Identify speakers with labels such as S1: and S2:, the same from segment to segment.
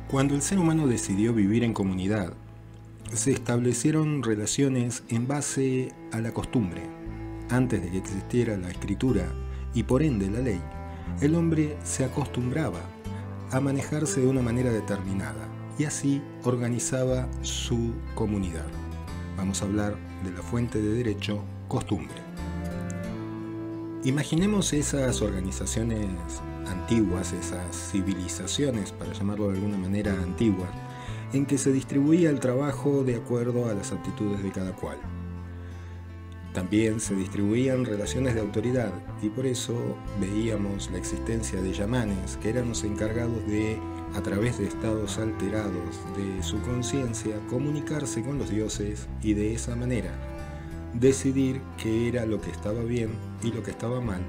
S1: Cuando el ser humano decidió vivir en comunidad, se establecieron relaciones en base a la costumbre. Antes de que existiera la escritura y por ende la ley, el hombre se acostumbraba a manejarse de una manera determinada y así organizaba su comunidad. Vamos a hablar de la fuente de derecho, costumbre. Imaginemos esas organizaciones antiguas, esas civilizaciones, para llamarlo de alguna manera antiguas, en que se distribuía el trabajo de acuerdo a las aptitudes de cada cual. También se distribuían relaciones de autoridad y por eso veíamos la existencia de yamanes, que eran los encargados de, a través de estados alterados de su conciencia, comunicarse con los dioses y de esa manera decidir qué era lo que estaba bien y lo que estaba mal,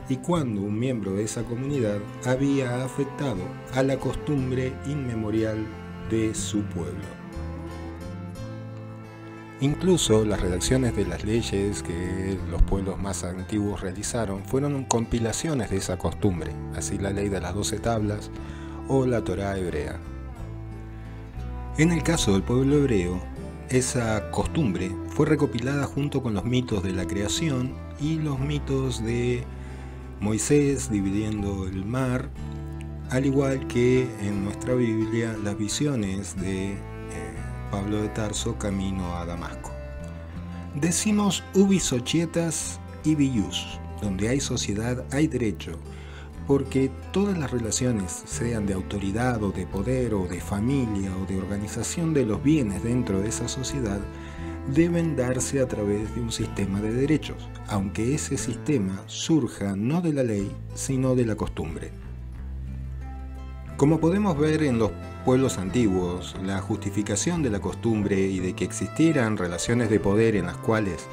S1: y cuando un miembro de esa comunidad había afectado a la costumbre inmemorial de su pueblo. Incluso las redacciones de las leyes que los pueblos más antiguos realizaron fueron compilaciones de esa costumbre, así la ley de las 12 tablas o la Torá hebrea. En el caso del pueblo hebreo, esa costumbre fue recopilada junto con los mitos de la creación y los mitos de Moisés dividiendo el mar, al igual que en nuestra Biblia las visiones de Pablo de Tarso camino a Damasco. Decimos ubi societas ibi ius, donde hay sociedad hay derecho, porque todas las relaciones, sean de autoridad o de poder o de familia o de organización de los bienes dentro de esa sociedad, deben darse a través de un sistema de derechos, aunque ese sistema surja no de la ley, sino de la costumbre. Como podemos ver en los pueblos antiguos, la justificación de la costumbre y de que existieran relaciones de poder en las cuales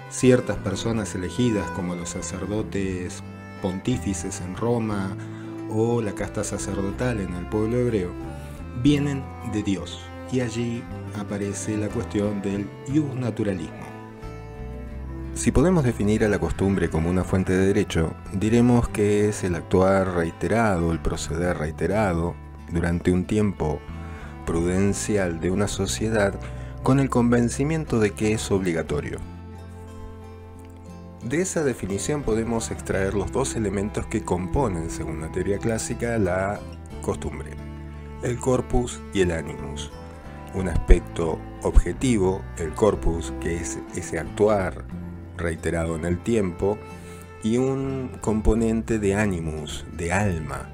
S1: ciertas personas elegidas, como los sacerdotes pontífices en Roma o la casta sacerdotal en el pueblo hebreo, vienen de Dios, y allí aparece la cuestión del iusnaturalismo. Si podemos definir a la costumbre como una fuente de derecho, diremos que es el actuar reiterado, el proceder reiterado, durante un tiempo prudencial de una sociedad con el convencimiento de que es obligatorio. De esa definición podemos extraer los dos elementos que componen, según la teoría clásica, la costumbre: el corpus y el animus. Un aspecto objetivo, el corpus, que es ese actuar reiterado en el tiempo, y un componente de animus, de alma,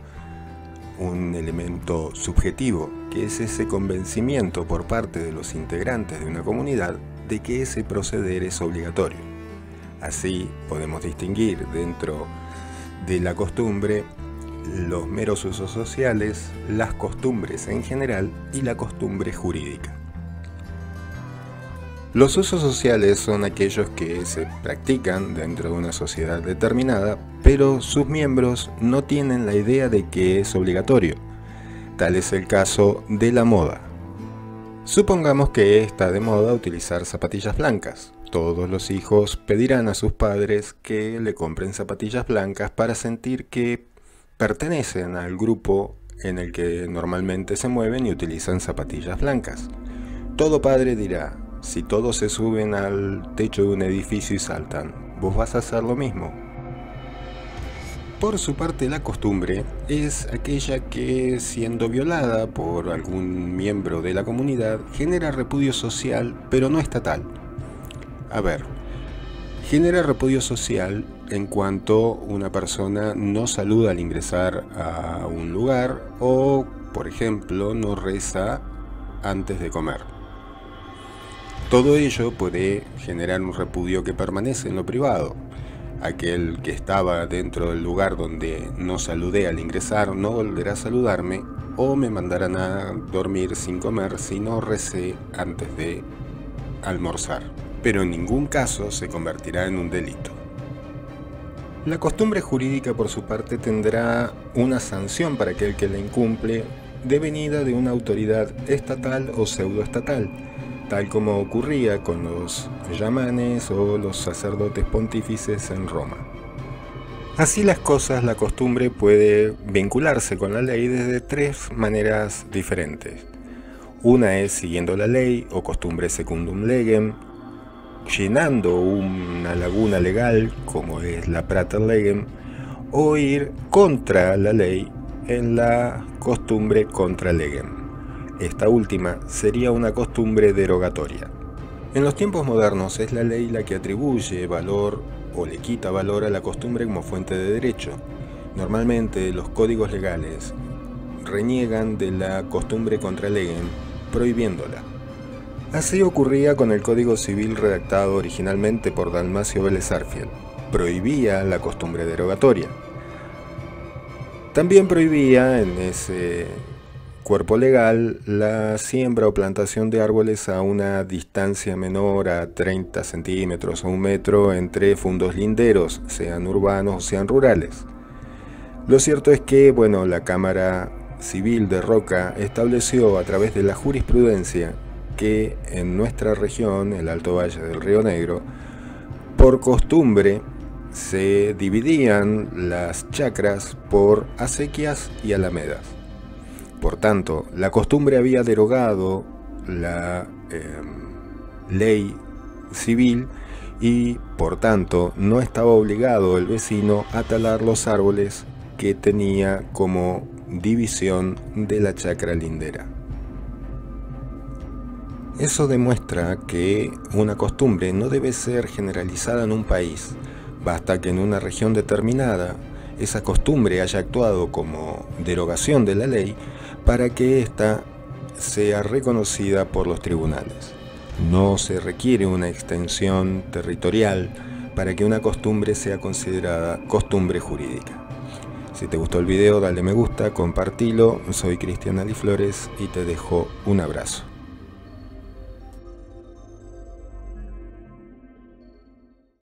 S1: un elemento subjetivo, que es ese convencimiento por parte de los integrantes de una comunidad de que ese proceder es obligatorio. Así podemos distinguir dentro de la costumbre los meros usos sociales, las costumbres en general y la costumbre jurídica. Los usos sociales son aquellos que se practican dentro de una sociedad determinada, pero sus miembros no tienen la idea de que es obligatorio. Tal es el caso de la moda. Supongamos que está de moda utilizar zapatillas blancas. Todos los hijos pedirán a sus padres que le compren zapatillas blancas para sentir que pertenecen al grupo en el que normalmente se mueven y utilizan zapatillas blancas. Todo padre dirá: si todos se suben al techo de un edificio y saltan, ¿vos vas a hacer lo mismo? Por su parte, la costumbre es aquella que, siendo violada por algún miembro de la comunidad, genera repudio social, pero no estatal. A ver, genera repudio social en cuanto una persona no saluda al ingresar a un lugar o, por ejemplo, no reza antes de comer. Todo ello puede generar un repudio que permanece en lo privado. Aquel que estaba dentro del lugar donde no saludé al ingresar no volverá a saludarme, o me mandarán a dormir sin comer si no recé antes de almorzar. Pero en ningún caso se convertirá en un delito. La costumbre jurídica, por su parte, tendrá una sanción para aquel que la incumple, devenida de una autoridad estatal o pseudoestatal, tal como ocurría con los yamanes o los sacerdotes pontífices en Roma. Así las cosas, la costumbre puede vincularse con la ley desde tres maneras diferentes. Una es siguiendo la ley o costumbre secundum legem, llenando una laguna legal como es la prater legem, o ir contra la ley en la costumbre contra legem. Esta última sería una costumbre derogatoria. En los tiempos modernos es la ley la que atribuye valor o le quita valor a la costumbre como fuente de derecho. Normalmente los códigos legales reniegan de la costumbre contra legem, prohibiéndola. Así ocurría con el Código Civil redactado originalmente por Dalmacio Vélez Arfiel. Prohibía la costumbre derogatoria. También prohibía en ese cuerpo legal la siembra o plantación de árboles a una distancia menor a 30 centímetros o 1 metro entre fundos linderos, sean urbanos o sean rurales. Lo cierto es que, la Cámara Civil de Roca estableció a través de la jurisprudencia que en nuestra región, el Alto Valle del Río Negro, por costumbre se dividían las chacras por acequias y alamedas. Por tanto, la costumbre había derogado la ley civil y, por tanto, no estaba obligado el vecino a talar los árboles que tenía como división de la chacra lindera. Eso demuestra que una costumbre no debe ser generalizada en un país. Basta que en una región determinada esa costumbre haya actuado como derogación de la ley para que ésta sea reconocida por los tribunales. No se requiere una extensión territorial para que una costumbre sea considerada costumbre jurídica. Si te gustó el video, dale me gusta, compartilo. Soy Cristian Ali Flores y te dejo un abrazo.